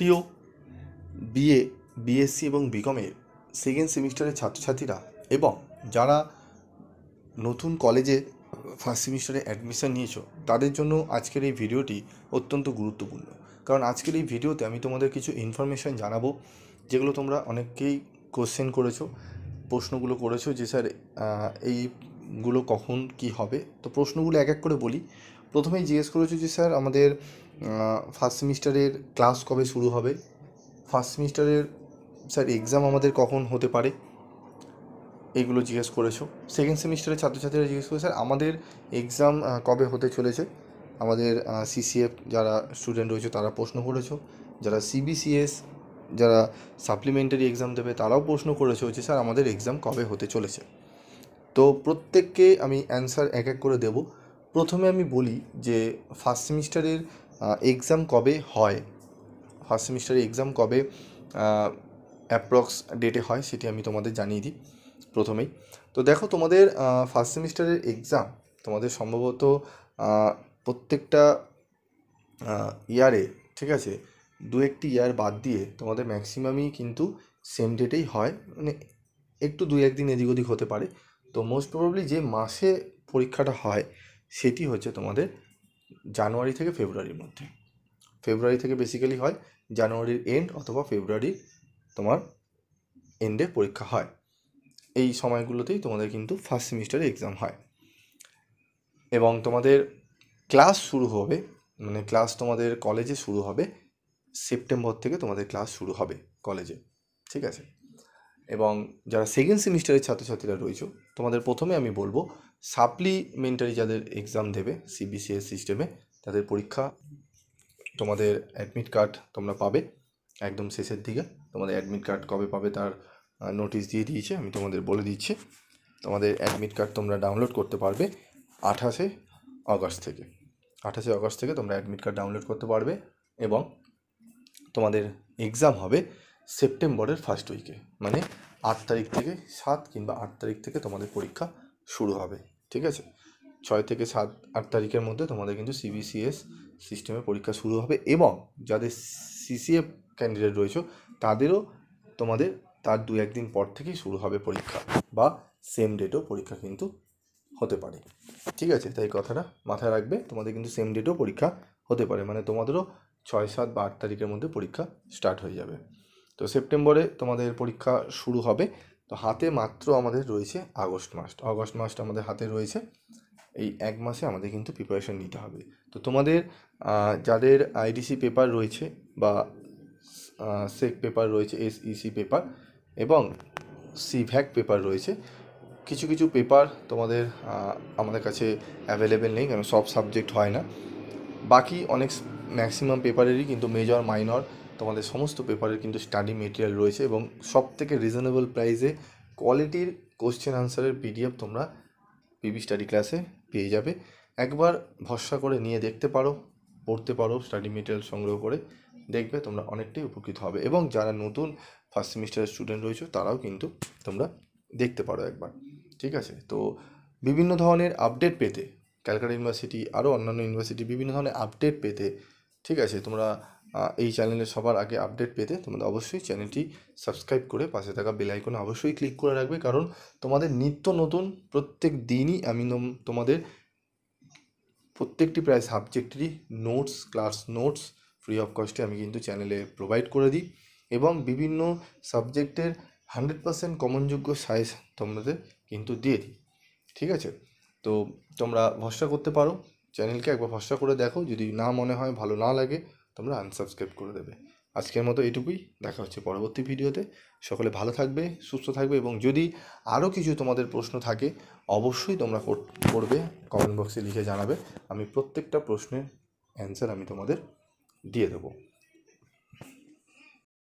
প্রিয় BA, BSc এবং বিকমের second সেমিস্টারের ছাত্রছাত্রীরা এবং যারা নতুন কলেজে ফার্স্ট সেমিস্টারে অ্যাডমিশন নিয়েছো তাদের জন্য আজকের এই ভিডিওটি অত্যন্ত গুরুত্বপূর্ণ। কারণ আজকের এই ভিডিওতে আমি তোমাদের কিছু ইনফরমেশান জানাবো, যেগুলো তোমরা অনেকেই কোশ্চেন করেছো, প্রশ্নগুলো করেছো যে স্যার এইগুলো কখন কি হবে। তো প্রশ্নগুলো এক এক করে বলি। প্রথমেই জিজ্ঞেস করেছো যে স্যার আমাদের ফার্স্ট সেমিস্টারের ক্লাস কবে শুরু হবে, ফার্স্ট সেমিস্টারের স্যার এক্সাম আমাদের কখন হতে পারে, এইগুলো জিজ্ঞেস করেছো। সেকেন্ড সেমিস্টারের ছাত্রছাত্রীরা জিজ্ঞেস করেছে স্যার আমাদের এক্সাম কবে হতে চলেছে। আমাদের সিসিএফ যারা স্টুডেন্ট রয়েছে তারা প্রশ্ন করেছো, যারা সিবিসিএস যারা সাপ্লিমেন্টারি এক্সাম দেবে তারাও প্রশ্ন করেছো যে স্যার আমাদের এক্সাম কবে হতে চলেছে। তো প্রত্যেককে আমি অ্যান্সার এক এক করে দেব। প্রথমে আমি বলি যে ফার্স্ট সেমিস্টারের এক্সাম কবে হয়, ফার্স্ট সেমিস্টারের এক্সাম কবে অ্যাপ্রক্স ডেটে হয় সেটি আমি তোমাদের জানিয়ে দিই প্রথমেই। তো দেখো, তোমাদের ফার্স্ট সেমিস্টারের এক্সাম তোমাদের সম্ভবত প্রত্যেকটা ইয়ারে, ঠিক আছে, দু একটি ইয়ার বাদ দিয়ে তোমাদের ম্যাক্সিমামই কিন্তু সেম ডেটেই হয়, মানে একটু দুই একদিন এদিক ওদিক হতে পারে। তো মোস্ট প্রবাবলি যে মাসে পরীক্ষাটা হয় সেটি হচ্ছে তোমাদের জানুয়ারি থেকে ফেব্রুয়ারির মধ্যে। ফেব্রুয়ারি থেকে বেসিক্যালি হয়, জানুয়ারির এন্ড অথবা ফেব্রুয়ারির তোমার এন্ডে পরীক্ষা হয়। এই সময়গুলোতেই তোমাদের কিন্তু ফার্স্ট সেমিস্টারে এক্সাম হয় এবং তোমাদের ক্লাস শুরু হবে, মানে ক্লাস তোমাদের কলেজে শুরু হবে সেপ্টেম্বর থেকে। তোমাদের ক্লাস শুরু হবে কলেজে, ঠিক আছে। এবং যারা সেকেন্ড সেমিস্টারের ছাত্রছাত্রীরা রয়েছে তোমাদের প্রথমে আমি বলবো সাপ্লিমেন্টারি যাদের এক্সাম দেবে সিবিসিএস সিস্টেমে তাদের পরীক্ষা, তোমাদের অ্যাডমিট কার্ড তোমরা পাবে একদম শেষের দিকে। তোমাদের অ্যাডমিট কার্ড কবে পাবে তার নোটিশ দিয়ে দিয়েছে, আমি তোমাদের বলে দিচ্ছি। তোমাদের অ্যাডমিট কার্ড তোমরা ডাউনলোড করতে পারবে 28শে অগস্ট থেকে। 28শে অগস্ট থেকে তোমরা অ্যাডমিট কার্ড ডাউনলোড করতে পারবে এবং তোমাদের এক্সাম হবে সেপ্টেম্বরের ফার্স্ট উইকে, মানে 8 তারিখ থেকে 7 কিংবা 8 তারিখ থেকে তোমাদের পরীক্ষা শুরু হবে, ঠিক আছে। 6 থেকে 7-8 তারিখের মধ্যে তোমাদের কিন্তু সিবিসিএস সিস্টেমে পরীক্ষা শুরু হবে এবং যাদের সিসিএফ ক্যান্ডিডেট রয়েছে তাদেরও তোমাদের তার দু একদিন পর থেকেই শুরু হবে পরীক্ষা, বা সেম ডেটও পরীক্ষা কিন্তু হতে পারে, ঠিক আছে। তাই কথাটা মাথায় রাখবে, তোমাদের কিন্তু সেম ডেটও পরীক্ষা হতে পারে, মানে তোমাদেরও 6, 7 বা 8 তারিখের মধ্যে পরীক্ষা স্টার্ট হয়ে যাবে। তো সেপ্টেম্বরে তোমাদের পরীক্ষা শুরু হবে। তো হাতে মাত্র আমাদের রয়েছে আগস্ট মাসটা আমাদের হাতে রয়েছে। এই এক মাসে আমাদের কিন্তু প্রিপারেশন নিতে হবে। তো তোমাদের যাদের আইডিসি পেপার রয়েছে বা সেক পেপার রয়েছে, এসইসি পেপার এবং সিভ্যাক পেপার রয়েছে, কিছু কিছু পেপার তোমাদের আমাদের কাছে অ্যাভেলেবেল নেই, কারণ সব সাবজেক্ট হয় না। বাকি অনেক ম্যাক্সিমাম পেপারেরই কিন্তু মেজর মাইনর তোমাদের সমস্ত পেপারের কিন্তু স্টাডি মেটেরিয়াল রয়েছে এবং সব থেকে রিজনেবল প্রাইসে কোয়ালিটির কোশ্চেন আনসারের পিডিএফ তোমরা পিবি স্টাডি ক্লাসে পেয়ে যাবে। একবার ভরসা করে নিয়ে দেখতে পারো, পড়তে পারো, স্টাডি মেটেরিয়াল সংগ্রহ করে দেখবে তোমরা অনেকটাই উপকৃত হবে। এবং যারা নতুন ফার্স্ট সেমিস্টারের স্টুডেন্ট রয়েছে তারাও কিন্তু তোমরা দেখতে পারো একবার, ঠিক আছে। তো বিভিন্ন ধরনের আপডেট পেতে, ক্যালকাটা ইউনিভার্সিটি আরও অন্যান্য ইউনিভার্সিটি বিভিন্ন ধরনের আপডেট পেতে, ঠিক আছে, তোমরা এই চ্যানেলে সবার আগে আপডেট পেতে তোমরা অবশ্যই চ্যানেলটি সাবস্ক্রাইব করে পাশে থাকা বেল আইকনে অবশ্যই ক্লিক করে রাখবে, কারণ তোমাদের নিত্য নতুন প্রত্যেক দিনই আমি তোমাদের প্রত্যেকটি প্রায় সাবজেক্টেরই notes, class notes free of কস্টে আমি কিন্তু চ্যানেলে প্রোভাইড করে দিই এবং বিভিন্ন সাবজেক্টের 100% কমনযোগ্য সাজেশন তোমাদের কিন্তু দিয়ে দিই, ঠিক আছে। তো তোমরা ভরসা করতে পারো, চ্যানেলকে একবার ভরসা করে দেখো, যদি না মনে হয়, ভালো না লাগে, তোমরা আনসাবস্ক্রাইব করে দেবে। আজকের মতো এটুকুই, দেখা হচ্ছে পরবর্তী ভিডিওতে। সকলে ভালো থাকবে, সুস্থ থাকবে এবং যদি আরও কিছু তোমাদের প্রশ্ন থাকে অবশ্যই তোমরা করবে, কমেন্ট বক্সে লিখে জানাবে। আমি প্রত্যেকটা প্রশ্নের অ্যান্সার আমি তোমাদের দিয়ে দেবো।